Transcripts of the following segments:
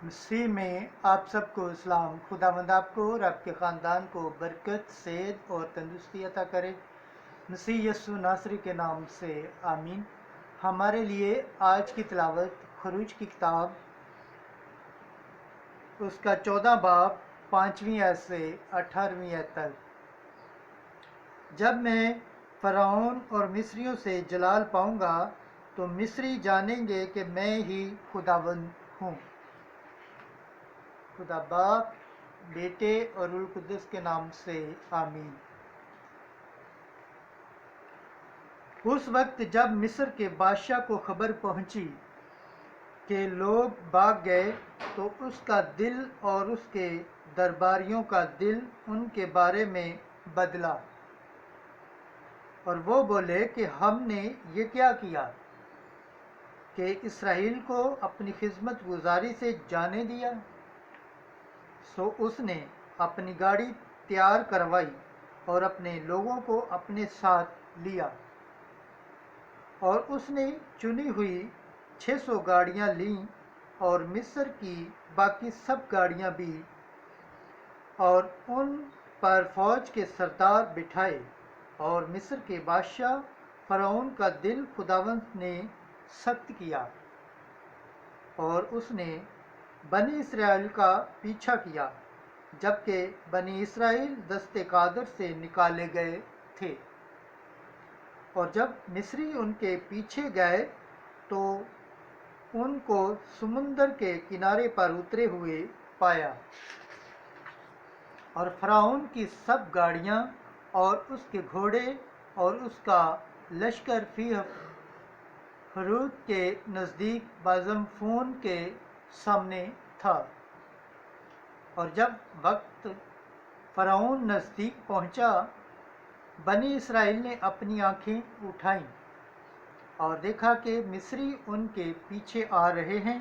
مسیح میں آپ سب کو اسلام۔ خداوند آپ کو اور آپ کے خاندان کو برکت، صحت اور تندرستی عطا کرے، مسیح یسوع ناصری کے نام سے آمین۔ ہمارے لیے آج کی تلاوت خروج کی کتاب اس کا 14 باب 5ویں آیت سے 18ویں آیت تک۔ جب میں فرعون اور مصریوں سے جلال پاؤں گا تو مصری جانیں گے کہ میں ہی خداوند ہوں۔ خدا باپ، بیٹے اور روح القدس کے نام سے آمین۔ اس وقت جب مصر کے بادشاہ کو خبر پہنچی کہ لوگ بھاگ گئے تو اس کا دل اور اس کے درباریوں کا دل ان کے بارے میں بدلا، اور وہ بولے کہ ہم نے یہ کیا کیا کہ اسرائیل کو اپنی خدمت گزاری سے جانے دیا۔ سو اس نے اپنی گاڑی تیار کروائی اور اپنے لوگوں کو اپنے ساتھ لیا، اور اس نے چنی ہوئی 600 گاڑیاں لیں اور مصر کی باقی سب گاڑیاں بھی، اور ان پر فوج کے سردار بٹھائے۔ اور مصر کے بادشاہ فرعون کا دل خداوند نے سخت کیا، اور اس نے بنی اسرائیل کا پیچھا کیا، جبکہ بنی اسرائیل دست قادر سے نکالے گئے تھے۔ اور جب مصری ان کے پیچھے گئے تو ان کو سمندر کے کنارے پر اترے ہوئے پایا، اور فرعون کی سب گاڑیاں اور اس کے گھوڑے اور اس کا لشکر فی ہروت کے نزدیک بازمفون کے سامنے تھا۔ اور جب وقت فرعون نزدیک پہنچا، بنی اسرائیل نے اپنی آنکھیں اٹھائیں اور دیکھا کہ مصری ان کے پیچھے آ رہے ہیں،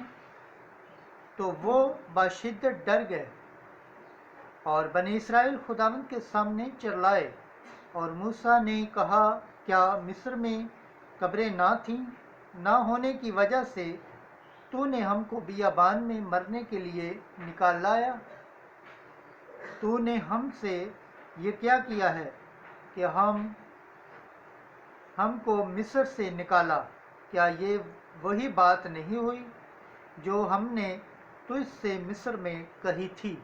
تو وہ بشدت ڈر گئے۔ اور بنی اسرائیل خداوند کے سامنے چرلائے، اور موسیٰ نے کہا، کیا مصر میں قبریں نہ تھیں؟ نہ ہونے کی وجہ سے تو نے ہم کو بیابان میں مرنے کے لیے نکال لایا؟ تو نے ہم سے یہ کیا کیا ہے کہ ہم کو مصر سے نکالا؟ کیا یہ وہی بات نہیں ہوئی جو ہم نے تجھ سے مصر میں کہی تھی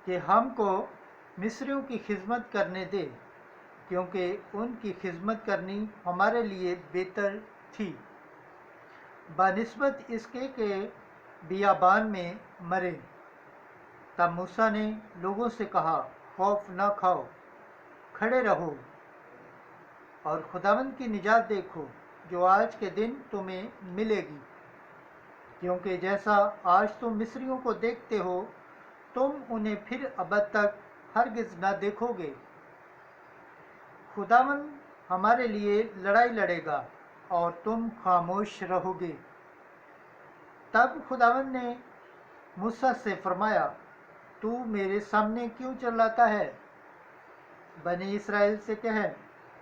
کہ ہم کو مصریوں کی خدمت کرنے دے، کیونکہ ان کی خدمت کرنی ہمارے لیے بہتر تھی بنسبت اس کے کہ بیابان میں مریں۔ تب موسیٰ نے لوگوں سے کہا، خوف نہ کھاؤ، کھڑے رہو اور خداوند کی نجات دیکھو جو آج کے دن تمہیں ملے گی، کیونکہ جیسا آج تم مصریوں کو دیکھتے ہو تم انہیں پھر ابد تک ہرگز نہ دیکھو گے۔ خداوند ہمارے لیے لڑائی لڑے گا اور تم خاموش رہو گے۔ تب خداوند نے موسیٰ سے فرمایا، تو میرے سامنے کیوں چلاتا ہے؟ بنی اسرائیل سے کہہ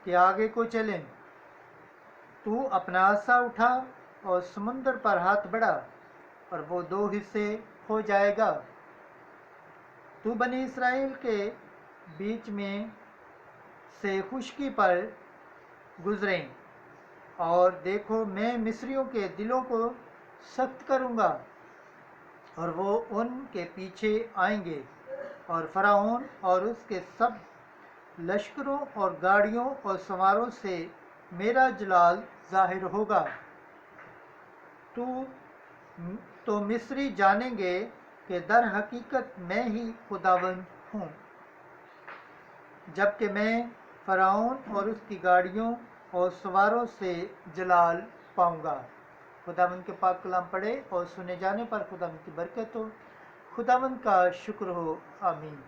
کہ آگے کو چلیں۔ تو اپنا عصا اٹھا اور سمندر پر ہاتھ بڑھا، اور وہ 2 حصے ہو جائے گا۔ تو بنی اسرائیل کے بیچ میں سے خشکی پر گزریں، اور دیکھو میں مصریوں کے دلوں کو سخت کروں گا، اور وہ ان کے پیچھے آئیں گے، اور فرعون اور اس کے سب لشکروں اور گاڑیوں اور سواروں سے میرا جلال ظاہر ہوگا۔ تو مصری جانیں گے کہ در حقیقت میں ہی خداوند ہوں، جبکہ میں فرعون اور اس کی گاڑیوں اور سواروں سے جلال پاؤں گا۔ خداوند کے پاک کلام پڑھے اور سنے جانے پر خداوند کی برکت ہو۔ خداوند کا شکر ہو، آمین۔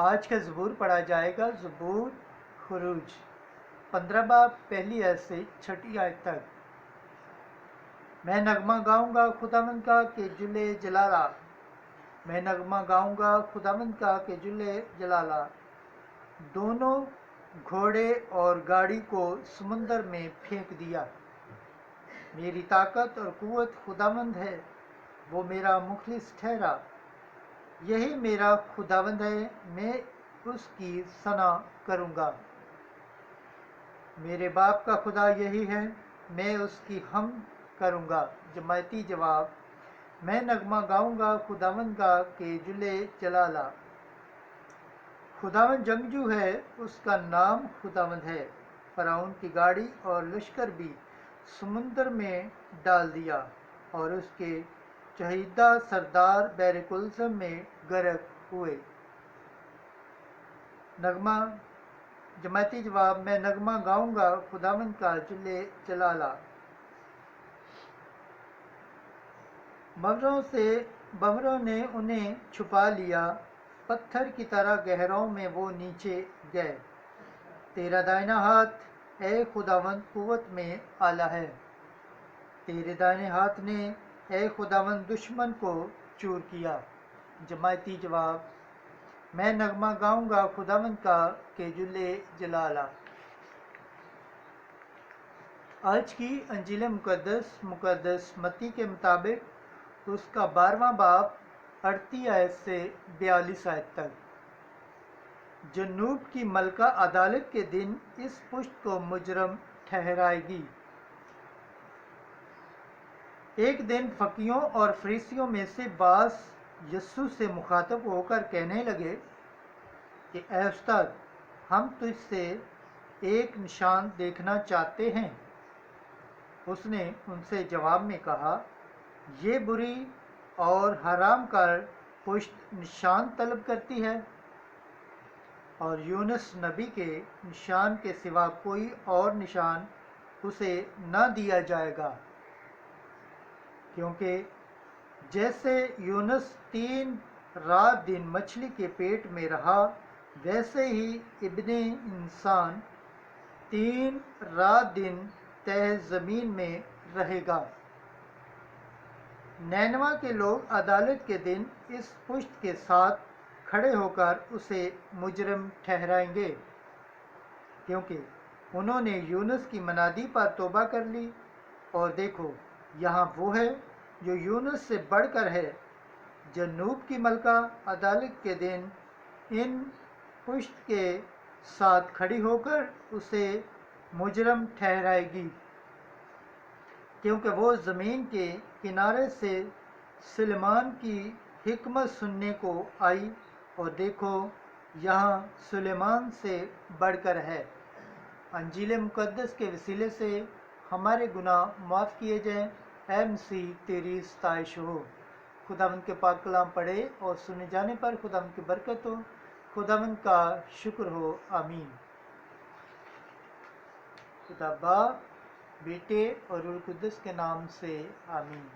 آج کا زبور پڑھا جائے گا، زبور خروج 15 باب 1 آیت سے 6 آیت تک۔ میں نغمہ گاؤں گا خداوند کا کہ جلے جلالہ، میں نغمہ گاؤں گا خداوند کا کہ جلے جلالہ۔ دونوں گھوڑے اور گاڑی کو سمندر میں پھینک دیا۔ میری طاقت اور قوت خداوند ہے، وہ میرا مخلص ٹھہرا۔ یہی میرا خداوند ہے، میں اس کی ثنا کروں گا۔ میرے باپ کا خدا یہی ہے، میں اس کی حمد کروں گا۔ جماعتی جواب: میں نغمہ گاؤں گا خداوند کا کہ جلے جلالہ۔ خداوند جنگجو ہے، اس کا نام خداوند ہے۔ فرعون کی گاڑی اور لشکر بھی سمندر میں ڈال دیا، اور اس کے چہیدہ سردار بحر کلثم میں غرق ہوئے۔ نغمہ جماعتی جواب: میں نغمہ گاؤں گا خداوند کا جلے جلالہ۔ بھنوروں نے انہیں چھپا لیا، پتھر کی طرح گہراؤں میں وہ نیچے گئے۔ تیرا دائنا ہاتھ اے خداوند قوت میں اعلیٰ ہے، تیرے دائنے ہاتھ نے اے خداوند دشمن کو چور کیا۔ جماعتی جواب: میں نغمہ گاؤں گا خداوند کا کہ جلے جلالہ۔ آج کی انجیل مقدس متی کے مطابق اس کا 12واں باب 38 آیت سے 42 آیت تک۔ جنوب کی ملکہ عدالت کے دن اس پشت کو مجرم ٹھہرائے گی۔ ایک دن فقیہوں اور فریسیوں میں سے بعض یسوع سے مخاطب ہو کر کہنے لگے کہ اے استاد، ہم تجھ سے ایک نشان دیکھنا چاہتے ہیں۔ اس نے ان سے جواب میں کہا، یہ بری اور حرام کار پشت نشان طلب کرتی ہے، اور یونس نبی کے نشان کے سوا کوئی اور نشان اسے نہ دیا جائے گا، کیونکہ جیسے یونس 3 رات دن مچھلی کے پیٹ میں رہا، ویسے ہی ابن انسان 3 رات دن تہ زمین میں رہے گا۔ نینوا کے لوگ عدالت کے دن اس پشت کے ساتھ کھڑے ہو کر اسے مجرم ٹھہرائیں گے، کیونکہ انہوں نے یونس کی منادی پر توبہ کر لی، اور دیکھو یہاں وہ ہے جو یونس سے بڑھ کر ہے۔ جنوب کی ملکہ عدالت کے دن ان پشت کے ساتھ کھڑی ہو کر اسے مجرم ٹھہرائے گی، کیونکہ وہ زمین کے کنارے سے سلیمان کی حکمت سننے کو آئی، اور دیکھو یہاں سلیمان سے بڑھ کر ہے۔ انجیل مقدس کے وسیلے سے ہمارے گناہ معاف کیے جائیں۔ اے مسیح تیری ستائش ہو۔ خداوند کے پاک کلام پڑھے اور سنے جانے پر خداوند کی برکت ہو۔ خداوند کا شکر ہو، آمین۔ خدا باپ، بیٹے اور روح القدس کے نام سے آمین۔